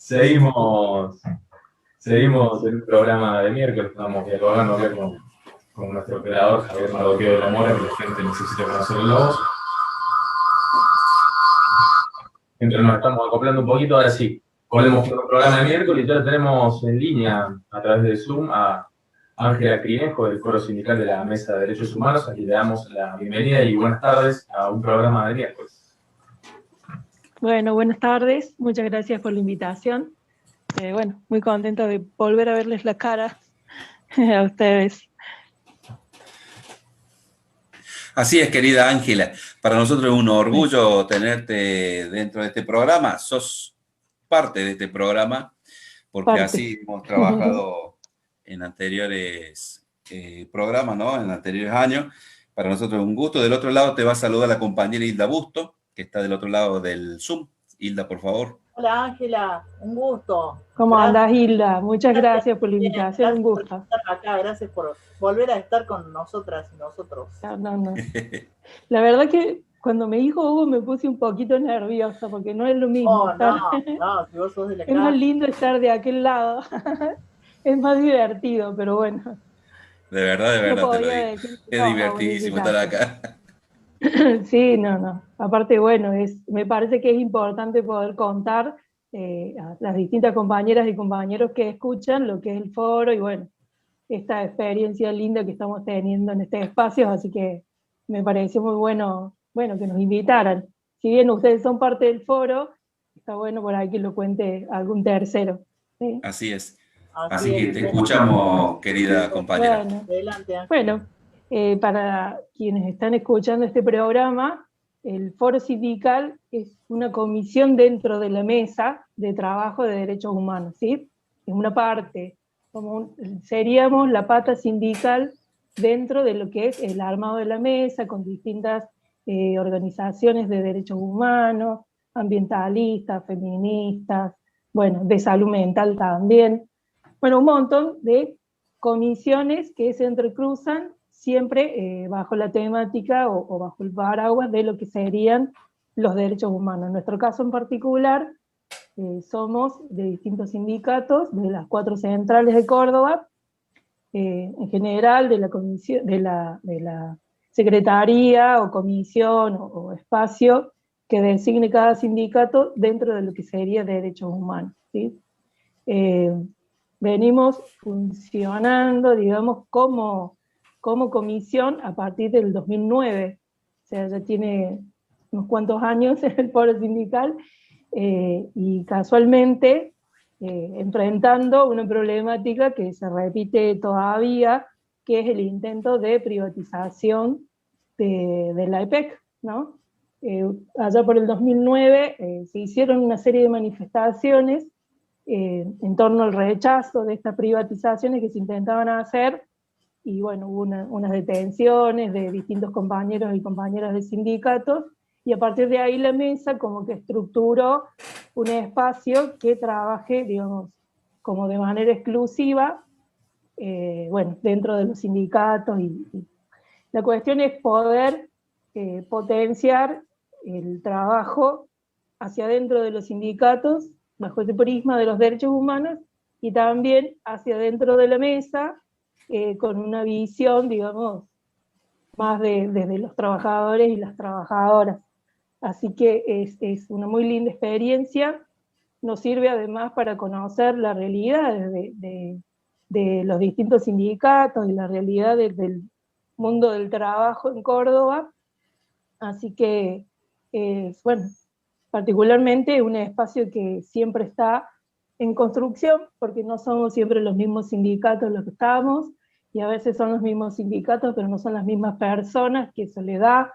Seguimos, seguimos en un programa de miércoles, estamos dialogando acá con nuestro operador Javier Mardoqueo de la Mora, que la gente necesita conocer la voz. Mientras nos estamos acoplando un poquito, ahora sí, volvemos con un programa de miércoles y ya tenemos en línea a través de Zoom a Ángela Crinejo del Foro Sindical de la Mesa de Derechos Humanos, a quien le damos la bienvenida y buenas tardes a un programa de miércoles. Bueno, buenas tardes, muchas gracias por la invitación. Bueno, muy contenta de volver a verles la cara a ustedes. Así es, querida Ángela. Para nosotros es un orgullo tenerte dentro de este programa. Sos parte de este programa, porque así hemos trabajado en anteriores programas, ¿no? En anteriores años. Para nosotros es un gusto. Del otro lado te va a saludar la compañera Hilda Busto, que está del otro lado del Zoom. Hilda, por favor. Hola Ángela, un gusto. ¿Cómo andás, Hilda? Muchas gracias por la invitación, un gusto. Por estar acá, gracias por volver a estar con nosotras y nosotros. No. La verdad que cuando me dijo Hugo me puse un poquito nerviosa, porque no es lo mismo. No, si vos sos de la Es más lindo estar de aquel lado. Es más divertido, pero bueno. De verdad te lo digo. Es divertidísimo estar acá. Sí, no. Aparte, bueno, me parece que es importante poder contar a las distintas compañeras y compañeros que escuchan lo que es el foro y bueno, esta experiencia linda que estamos teniendo en este espacio, así que me pareció muy bueno que nos invitaran. Si bien ustedes son parte del foro, está bueno por ahí que lo cuente algún tercero. ¿Sí? Así es. Así que te escuchamos, querida compañera. Bueno, para quienes están escuchando este programa, el Foro Sindical es una comisión dentro de la mesa de trabajo de derechos humanos, ¿sí? Es una parte, seríamos la pata sindical dentro de lo que es el armado de la mesa, con distintas organizaciones de derechos humanos, ambientalistas, feministas, bueno, de salud mental también. Bueno, un montón de comisiones que se entrecruzan siempre bajo la temática o bajo el paraguas de lo que serían los derechos humanos. En nuestro caso en particular, somos de distintos sindicatos, de las 4 centrales de Córdoba, en general de la comisión, de la secretaría o comisión o espacio que designe cada sindicato dentro de lo que sería derechos humanos, ¿sí? Venimos funcionando, digamos, como comisión a partir del 2009, o sea, ya tiene unos cuantos años en el foro sindical, y casualmente enfrentando una problemática que se repite todavía, que es el intento de privatización de la EPEC, ¿no? Allá por el 2009 se hicieron una serie de manifestaciones en torno al rechazo de estas privatizaciones que se intentaban hacer, y bueno, hubo unas detenciones de distintos compañeros y compañeras de sindicatos, y a partir de ahí la mesa como que estructuró un espacio que trabaje, digamos, como de manera exclusiva, bueno, dentro de los sindicatos, y la cuestión es poder potenciar el trabajo hacia adentro de los sindicatos, bajo ese prisma de los derechos humanos, y también hacia adentro de la mesa, con una visión, digamos, más desde los trabajadores y las trabajadoras. Así que es una muy linda experiencia, nos sirve además para conocer la realidad de los distintos sindicatos y la realidad del mundo del trabajo en Córdoba, así que, bueno, particularmente un espacio que siempre está en construcción, porque no somos siempre los mismos sindicatos los que estamos, y a veces son los mismos sindicatos, pero no son las mismas personas, que eso le da,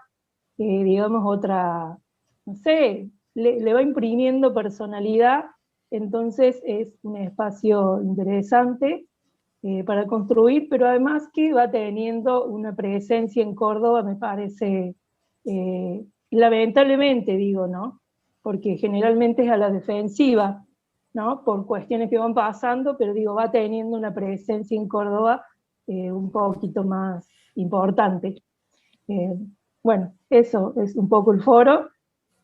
digamos, otra, no sé, le va imprimiendo personalidad, entonces es un espacio interesante para construir, pero además que va teniendo una presencia en Córdoba, me parece, lamentablemente digo, ¿no? Porque generalmente es a la defensiva, ¿no? Por cuestiones que van pasando, pero digo, va teniendo una presencia en Córdoba un poquito más importante. Bueno, eso es un poco el foro,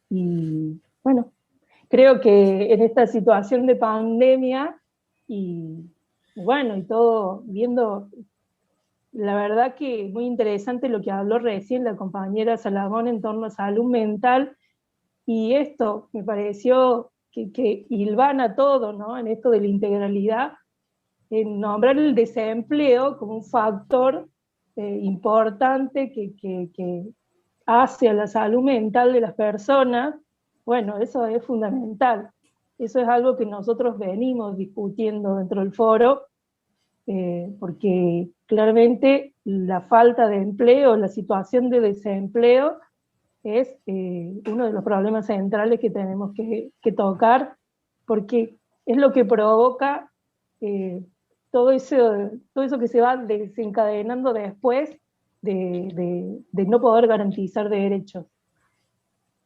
y bueno, creo que en esta situación de pandemia, y bueno, y todo viendo, la verdad que muy interesante lo que habló recién la compañera Salamón en torno a salud mental, y esto me pareció que hilvana todo, ¿no? En esto de la integralidad, en nombrar el desempleo como un factor importante que hace a la salud mental de las personas. Bueno, eso es fundamental. Eso es algo que nosotros venimos discutiendo dentro del foro, porque claramente la falta de empleo, la situación de desempleo, es uno de los problemas centrales que tenemos que tocar, porque es lo que provoca todo eso que se va desencadenando después de no poder garantizar derechos.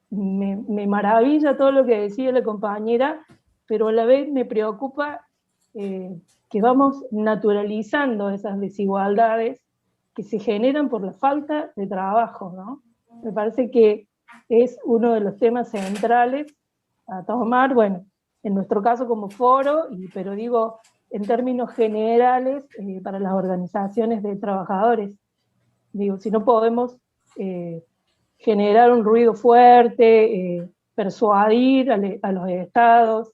Me maravilla todo lo que decía la compañera, pero a la vez me preocupa que vamos naturalizando esas desigualdades que se generan por la falta de trabajo, ¿no? Me parece que es uno de los temas centrales a tomar, bueno, en nuestro caso como foro, pero digo, en términos generales, para las organizaciones de trabajadores. Digo, si no podemos generar un ruido fuerte, persuadir a los estados,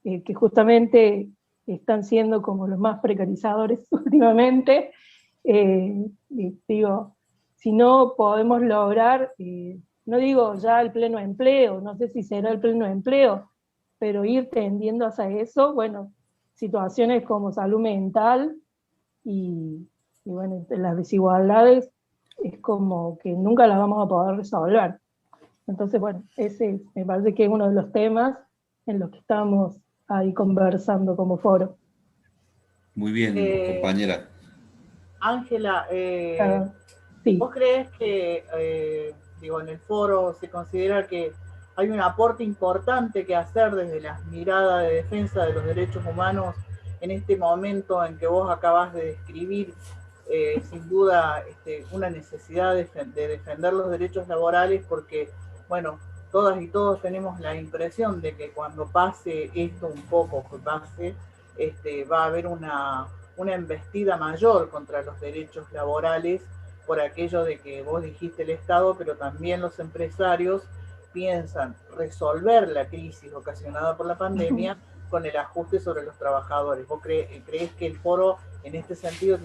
que justamente están siendo como los más precarizadores últimamente, digo, si no podemos lograr, no digo ya el pleno empleo, no sé si será el pleno empleo, pero ir tendiendo hacia eso, bueno, situaciones como salud mental y bueno, las desigualdades es como que nunca las vamos a poder resolver. Entonces, bueno, ese me parece que es uno de los temas en los que estamos ahí conversando como foro. Muy bien, compañera. Ángela, Sí. ¿vos crees que, digo, en el foro se considera que hay un aporte importante que hacer desde la mirada de defensa de los derechos humanos en este momento en que vos acabás de describir, sin duda, una necesidad de defender los derechos laborales? Porque, bueno, todas y todos tenemos la impresión de que cuando pase esto un poco, que pase, va a haber una embestida mayor contra los derechos laborales por aquello de que vos dijiste el Estado, pero también los empresarios piensan resolver la crisis ocasionada por la pandemia con el ajuste sobre los trabajadores. ¿Vos crees que el foro en este sentido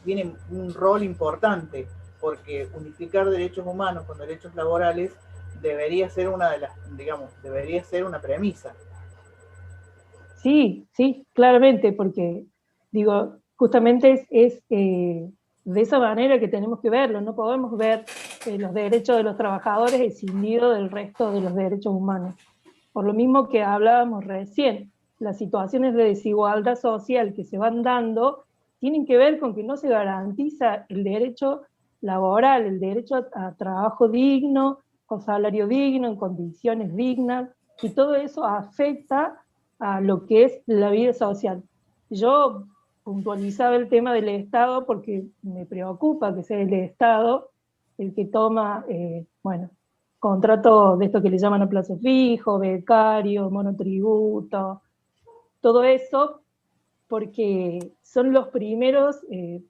tiene un rol importante? Porque unificar derechos humanos con derechos laborales debería ser una de las, digamos, debería ser una premisa. Sí, sí, claramente, porque digo, justamente es de esa manera que tenemos que verlo. No podemos ver los derechos de los trabajadores escindidos del resto de los derechos humanos. Por lo mismo que hablábamos recién, las situaciones de desigualdad social que se van dando tienen que ver con que no se garantiza el derecho laboral, el derecho a trabajo digno, con salario digno, en condiciones dignas, y todo eso afecta a lo que es la vida social. Yo puntualizaba el tema del Estado porque me preocupa que sea el Estado el que toma, bueno, contratos de esto que le llaman a plazo fijo, becario, monotributo, todo eso, porque son los primeros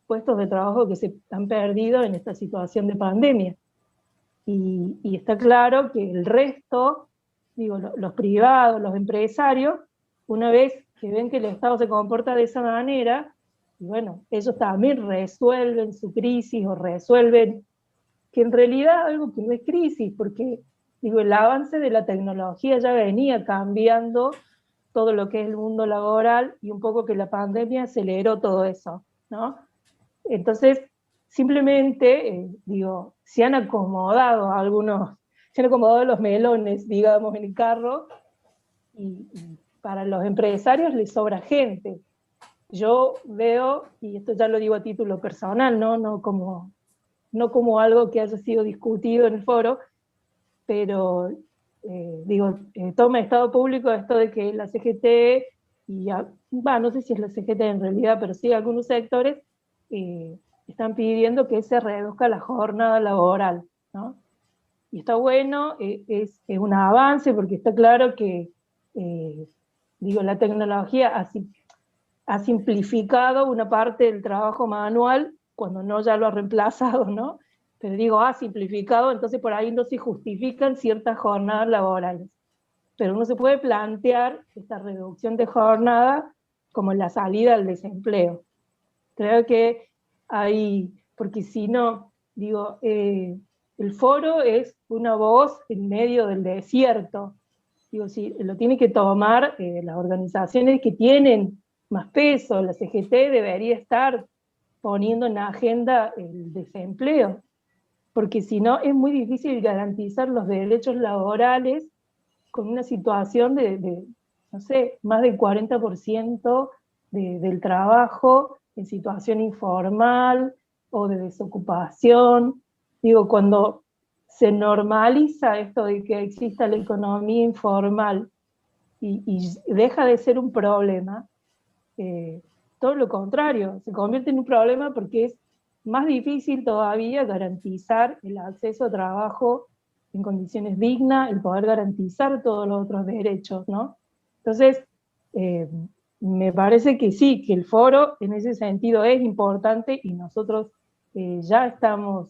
puestos de trabajo que se han perdido en esta situación de pandemia. Y está claro que el resto, digo, los privados, los empresarios, una vez que ven que el Estado se comporta de esa manera, y bueno, ellos también resuelven su crisis o resuelven que en realidad algo que no es crisis, porque digo, el avance de la tecnología ya venía cambiando todo lo que es el mundo laboral y un poco que la pandemia aceleró todo eso, ¿no? Entonces, simplemente, digo, se han acomodado los melones, digamos, en el carro, y para los empresarios les sobra gente. Yo veo, y esto ya lo digo a título personal, no como algo que haya sido discutido en el foro, pero digo, toma estado público esto de que la CGT, no sé si es la CGT en realidad, pero sí algunos sectores están pidiendo que se reduzca la jornada laboral, ¿no? y está bueno, es un avance, porque está claro que, la tecnología ha simplificado una parte del trabajo manual, cuando no ya lo ha reemplazado, ¿no? Pero digo, ha simplificado, entonces por ahí no se justifican ciertas jornadas laborales. Pero uno se puede plantear esta reducción de jornada como la salida al desempleo. Creo que hay, porque si no, el foro es una voz en medio del desierto. Si lo tiene que tomar las organizaciones que tienen más peso. La CGT debería estar poniendo en la agenda el desempleo, porque si no es muy difícil garantizar los derechos laborales con una situación no sé, más del 40% del trabajo en situación informal o de desocupación. Cuando se normaliza esto de que exista la economía informal y deja de ser un problema, todo lo contrario, se convierte en un problema, porque es más difícil todavía garantizar el acceso a trabajo en condiciones dignas, el poder garantizar todos los otros derechos, ¿no? Entonces, me parece que sí, que el foro en ese sentido es importante, y nosotros ya estamos,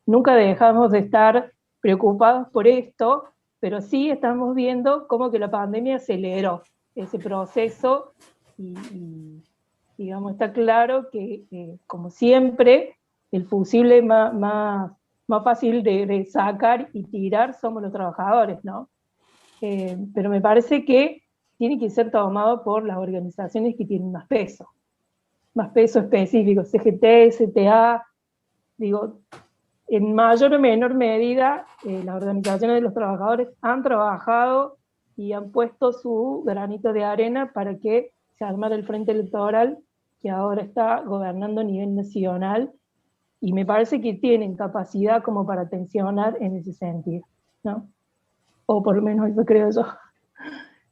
nunca dejamos de estar preocupados por esto, pero sí estamos viendo cómo que la pandemia aceleró ese proceso, y está claro que, como siempre, el fusible más fácil de sacar y tirar somos los trabajadores, ¿no? Pero me parece que tiene que ser tomado por las organizaciones que tienen más peso específico, CGT, CTA, en mayor o menor medida, las organizaciones de los trabajadores han trabajado y han puesto su granito de arena para que se armara el frente electoral, que ahora está gobernando a nivel nacional, y me parece que tienen capacidad como para tensionar en ese sentido, ¿no? O por lo menos eso creo yo.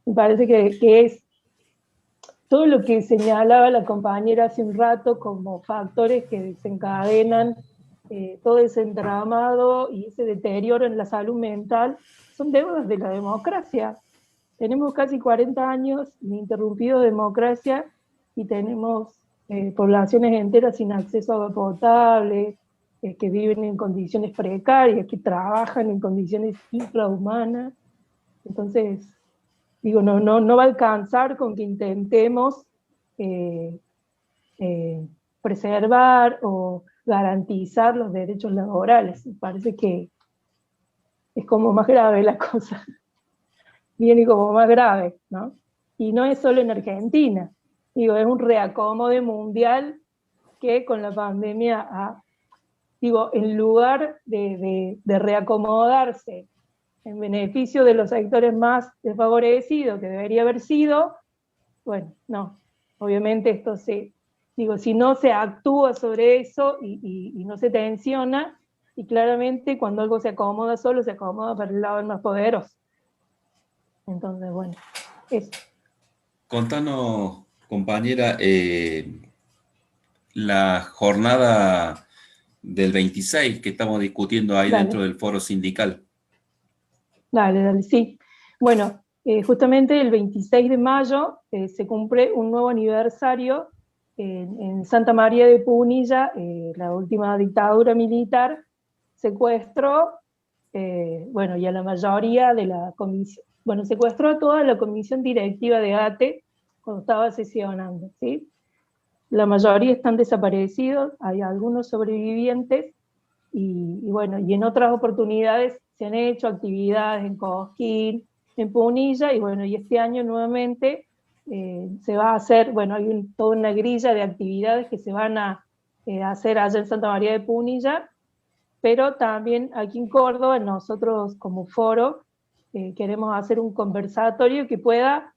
Me parece que es todo lo que señalaba la compañera hace un rato como factores que desencadenan todo ese entramado y ese deterioro en la salud mental, son deudas de la democracia. Tenemos casi 40 años ininterrumpido de democracia, y tenemos poblaciones enteras sin acceso a agua potable, que viven en condiciones precarias, que trabajan en condiciones infrahumanas. Entonces, no va a alcanzar con que intentemos preservar o garantizar los derechos laborales. Me parece que es como más grave la cosa. Viene como más grave, ¿no? Y no es solo en Argentina. Es un reacomode mundial que con la pandemia en lugar de reacomodarse en beneficio de los sectores más desfavorecidos, que debería haber sido, no. Obviamente esto si no se actúa sobre eso y no se tensiona, y claramente cuando algo se acomoda solo, se acomoda para el lado del más poderoso. Entonces, eso. Contanos, compañera, la jornada del 26 que estamos discutiendo ahí Dale. dentro del foro sindical. Dale, sí. Bueno, justamente el 26 de mayo se cumple un nuevo aniversario en Santa María de Punilla. La última dictadura militar secuestró, y a la mayoría de la comisión, secuestró a toda la comisión directiva de ATE cuando estaba sesionando, ¿sí? La mayoría están desaparecidos, hay algunos sobrevivientes, y en otras oportunidades se han hecho actividades en Cosquín, en Punilla, y este año nuevamente se va a hacer, hay toda una grilla de actividades que se van a hacer allá en Santa María de Punilla, pero también aquí en Córdoba, nosotros como foro, queremos hacer un conversatorio que pueda,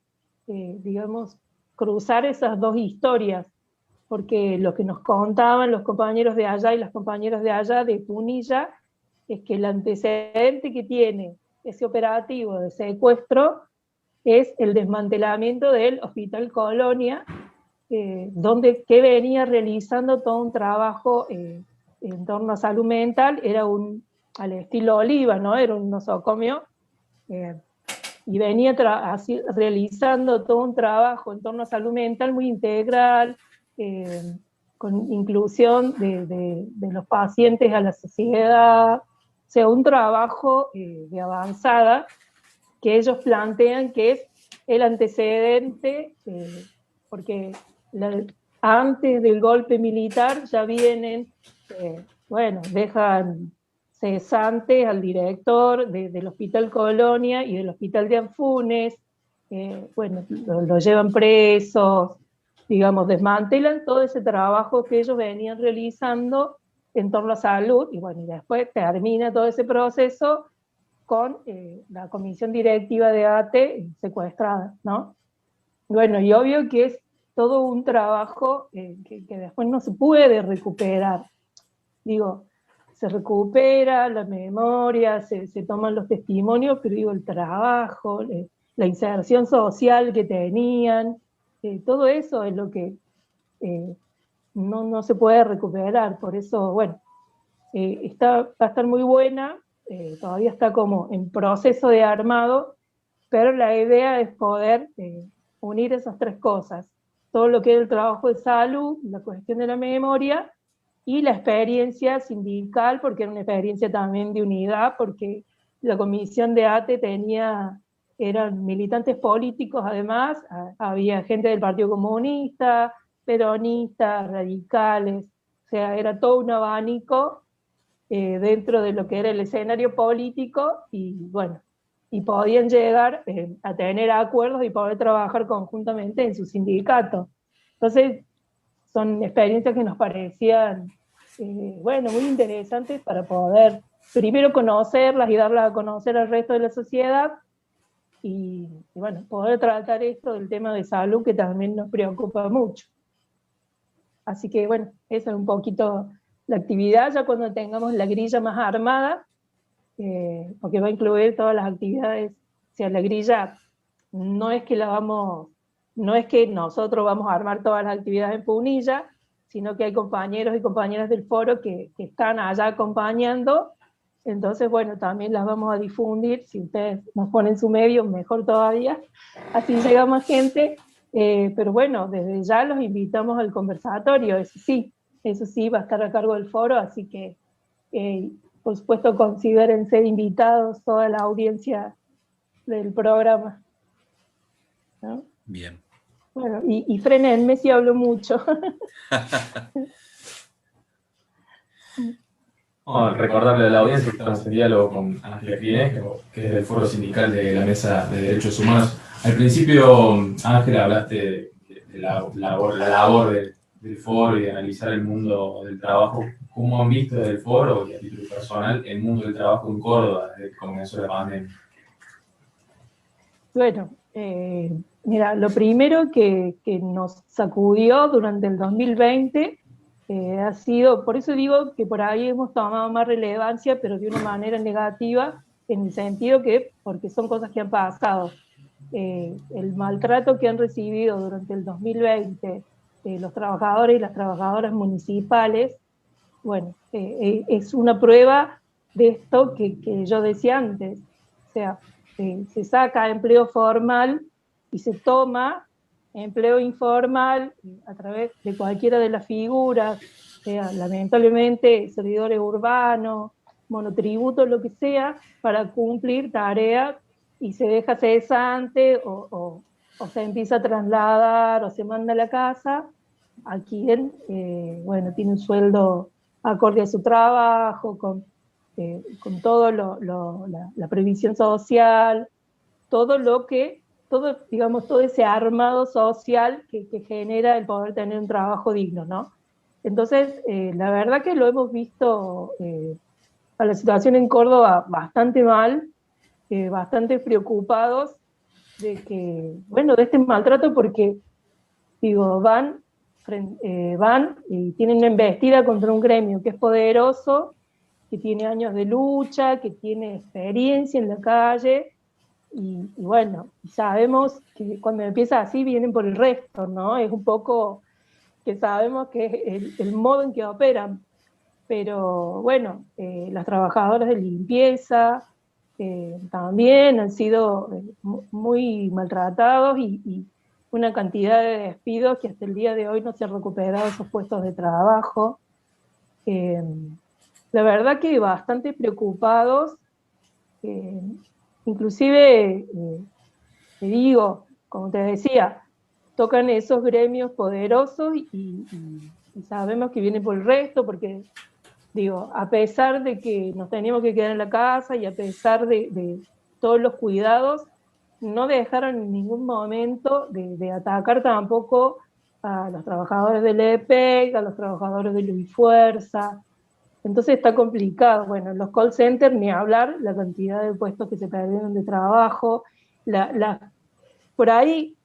cruzar esas dos historias, porque lo que nos contaban los compañeros de allá y las compañeras de allá de Punilla es que el antecedente que tiene ese operativo de secuestro es el desmantelamiento del Hospital Colonia, que venía realizando todo un trabajo en torno a salud mental. Era un al estilo Oliva, ¿no? Era un nosocomio, y venía así, realizando todo un trabajo en torno a salud mental muy integral, con inclusión de los pacientes a la sociedad, o sea, un trabajo de avanzada que ellos plantean que es el antecedente, porque antes del golpe militar ya vienen, bueno, dejan cesante al director del Hospital Colonia y del Hospital de Anfunes, bueno, lo llevan presos, digamos, desmantelan todo ese trabajo que ellos venían realizando en torno a salud, y bueno, y después termina todo ese proceso con la comisión directiva de ATE secuestrada, ¿no? Bueno, y obvio que es todo un trabajo que después no se puede recuperar. Digo, se recupera la memoria, se toman los testimonios, pero digo, el trabajo, la inserción social que tenían, todo eso es lo que no se puede recuperar. Por eso, bueno, va a estar muy buena, todavía está como en proceso de armado, pero la idea es poder unir esas tres cosas, todo lo que es el trabajo de salud, la cuestión de la memoria, y la experiencia sindical, porque era una experiencia también de unidad, porque la comisión de ATE eran militantes políticos además, había gente del Partido Comunista, peronistas, radicales, o sea, era todo un abanico dentro de lo que era el escenario político, y bueno, y podían llegar a tener acuerdos y poder trabajar conjuntamente en su sindicato. Entonces, son experiencias que nos parecían, bueno, muy interesantes para poder primero conocerlas y darlas a conocer al resto de la sociedad, y bueno, poder tratar esto del tema de salud que también nos preocupa mucho. Así que bueno, esa es un poquito la actividad, ya cuando tengamos la grilla más armada, porque va a incluir todas las actividades. O sea, la grilla no es que nosotros vamos a armar todas las actividades en Punilla, sino que hay compañeros y compañeras del foro que están allá acompañando. Entonces, bueno, también las vamos a difundir. Si ustedes nos ponen su medio, mejor todavía, así llega más gente. Pero bueno, desde ya los invitamos al conversatorio, eso sí va a estar a cargo del foro, así que por supuesto consideren ser invitados toda la audiencia del programa, ¿no? Bien. Bueno, y frenenme si hablo mucho. Recordarle a la audiencia que estamos en diálogo con Ángela Krienés, que es del Foro Sindical de la Mesa de Derechos Humanos. Al principio, Ángela, hablaste de la labor del foro y de analizar el mundo del trabajo. ¿Cómo han visto desde el foro y a título personal el mundo del trabajo en Córdoba desde que comenzó la pandemia? Bueno, mira, lo primero que nos sacudió durante el 2020 ha sido, por eso digo que por ahí hemos tomado más relevancia, pero de una manera negativa, en el sentido que, porque son cosas que han pasado. El maltrato que han recibido durante el 2020 los trabajadores y las trabajadoras municipales, bueno, es una prueba de esto que yo decía antes. O sea, se saca empleo formal y se toma empleo informal a través de cualquiera de las figuras, sea lamentablemente servidores urbanos, monotributos, lo que sea, para cumplir tareas, y se deja cesante o se empieza a trasladar o se manda a la casa a quien, bueno, tiene un sueldo acorde a su trabajo, con todo la previsión social, digamos, todo ese armado social que genera el poder tener un trabajo digno, ¿no? Entonces, la verdad que lo hemos visto a la situación en Córdoba bastante mal, bastante preocupados de este maltrato, porque, digo, van y tienen una embestida contra un gremio que es poderoso, que tiene años de lucha, que tiene experiencia en la calle, y bueno, sabemos que cuando empieza así vienen por el resto, ¿no? Es un poco que sabemos que es el modo en que operan. pero bueno, las trabajadoras de limpieza también han sido muy maltratados y una cantidad de despidos que hasta el día de hoy no se han recuperado esos puestos de trabajo. La verdad que bastante preocupados, inclusive, te digo, como te decía, tocan esos gremios poderosos y sabemos que viene por el resto, porque digo, a pesar de que nos teníamos que quedar en la casa y a pesar de todos los cuidados, no dejaron en ningún momento de atacar tampoco a los trabajadores del EPEC, a los trabajadores de Luisfuerza. Entonces está complicado. Bueno, en los call centers ni hablar, la cantidad de puestos que se perdieron de trabajo, por ahí,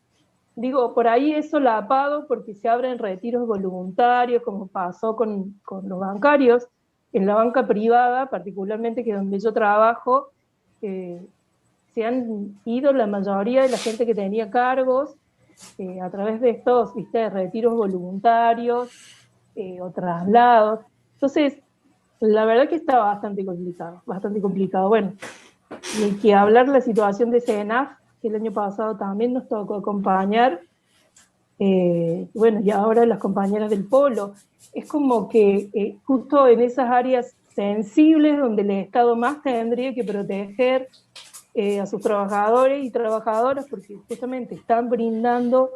digo, por ahí eso lapado porque se abren retiros voluntarios, como pasó con los bancarios. En la banca privada, particularmente que es donde yo trabajo, se han ido la mayoría de la gente que tenía cargos a través de estos, ¿viste?, retiros voluntarios o traslados. Entonces, la verdad que está bastante complicado, bastante complicado. Bueno, y hay que hablar de la situación de CENAF, que el año pasado también nos tocó acompañar, bueno, y ahora las compañeras del Polo. Es como que justo en esas áreas sensibles donde el Estado más tendría que proteger a sus trabajadores y trabajadoras, porque justamente están brindando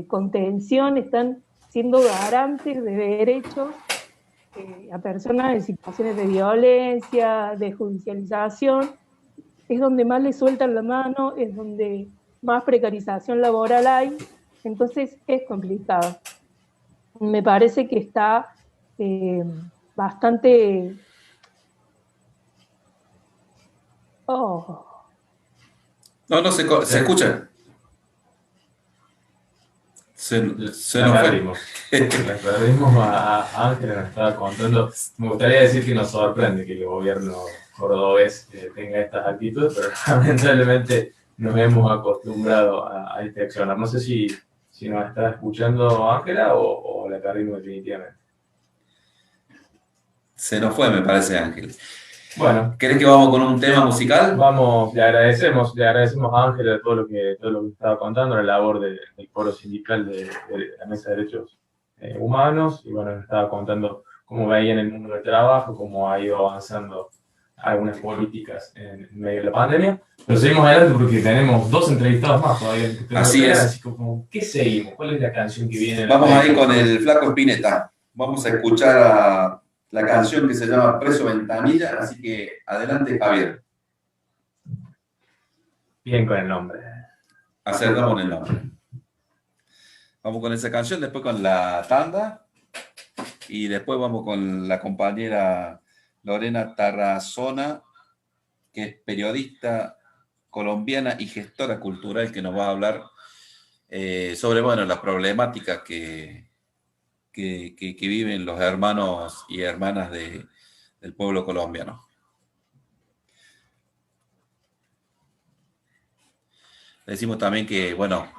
contención, están siendo garantes de derechos a personas en situaciones de violencia, de judicialización. Es donde más les sueltan la mano, es donde más precarización laboral hay, entonces es complicado. Me parece que está bastante... Oh. No, se escucha. Se nos perdimos. La perdimos a Ángela, nos estaba contando. Me gustaría decir que nos sorprende que el gobierno cordobés tenga estas actitudes, pero lamentablemente nos hemos acostumbrado a este accionar. No sé si nos está escuchando Ángela o la perdimos definitivamente. Se nos fue, me parece, Ángel. Bueno, ¿Querés que vamos con un tema musical? Vamos, le agradecemos a Ángela todo lo que estaba contando, la labor del foro sindical de la Mesa de Derechos Humanos, y bueno, nos estaba contando cómo veía en el mundo del trabajo, cómo ha ido avanzando algunas políticas en medio de la pandemia. Pero seguimos adelante porque tenemos 2 entrevistados más todavía. Así es. Así como, ¿qué seguimos? ¿Cuál es la canción que viene? Vamos a ir con el Flaco Spinetta. Vamos a escuchar la canción que se llama Preso Ventanilla, así que adelante, Javier. Bien con el nombre. Acertamos el nombre. Vamos con esa canción, después con la tanda, y después vamos con la compañera Lorena Tarazona, que es periodista colombiana y gestora cultural, que nos va a hablar sobre, bueno, las problemáticas que viven los hermanos y hermanas del pueblo colombiano. Decimos también que, bueno,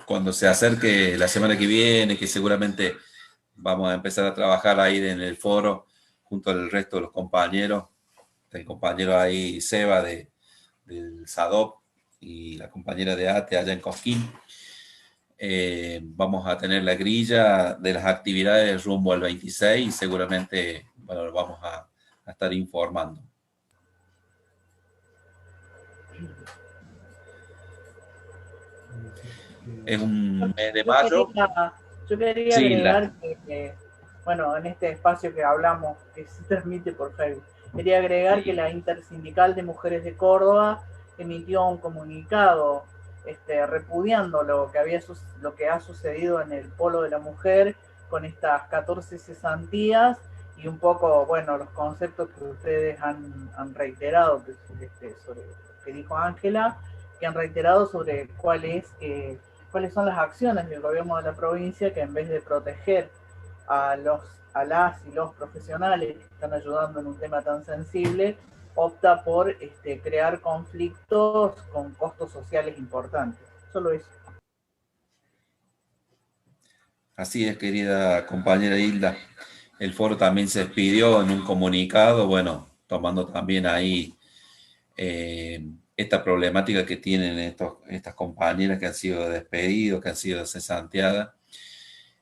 cuando se acerque la semana que viene, que seguramente vamos a empezar a trabajar ahí en el foro junto al resto de los compañeros, el compañero ahí Seba del SADOP y la compañera de ATE allá en Cosquín. Vamos a tener la grilla de las actividades rumbo al 26 y seguramente, bueno, lo vamos a estar informando. Es un mes de mayo. Yo quería agregar que, bueno, en este espacio que hablamos, que se transmite por Facebook, quería agregar que la Intersindical de Mujeres de Córdoba emitió un comunicado repudiando lo que ha sucedido en el Polo de la Mujer con estas 14 cesantías y un poco, bueno, los conceptos que ustedes han reiterado sobre lo que dijo Ángela, que han reiterado sobre cuáles son las acciones del gobierno de la provincia, que en vez de proteger a las y los profesionales que están ayudando en un tema tan sensible, opta por crear conflictos con costos sociales importantes. Solo eso. Así es, querida compañera Hilda. el foro también se despidió en un comunicado, bueno, tomando también ahí esta problemática que tienen estas compañeras que han sido despedidas, que han sido cesanteadas.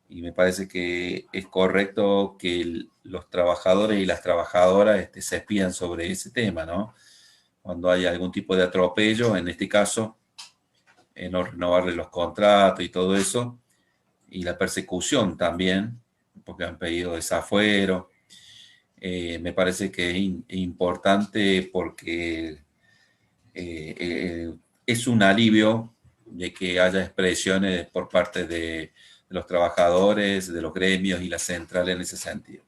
Y me parece que es correcto que los trabajadores y las trabajadoras se expidan sobre ese tema, ¿no? Cuando hay algún tipo de atropello, en este caso, no renovarle los contratos y todo eso, y la persecución también, porque han pedido desafuero. Me parece que es importante porque es un alivio de que haya expresiones por parte de los trabajadores, de los gremios y la central en ese sentido.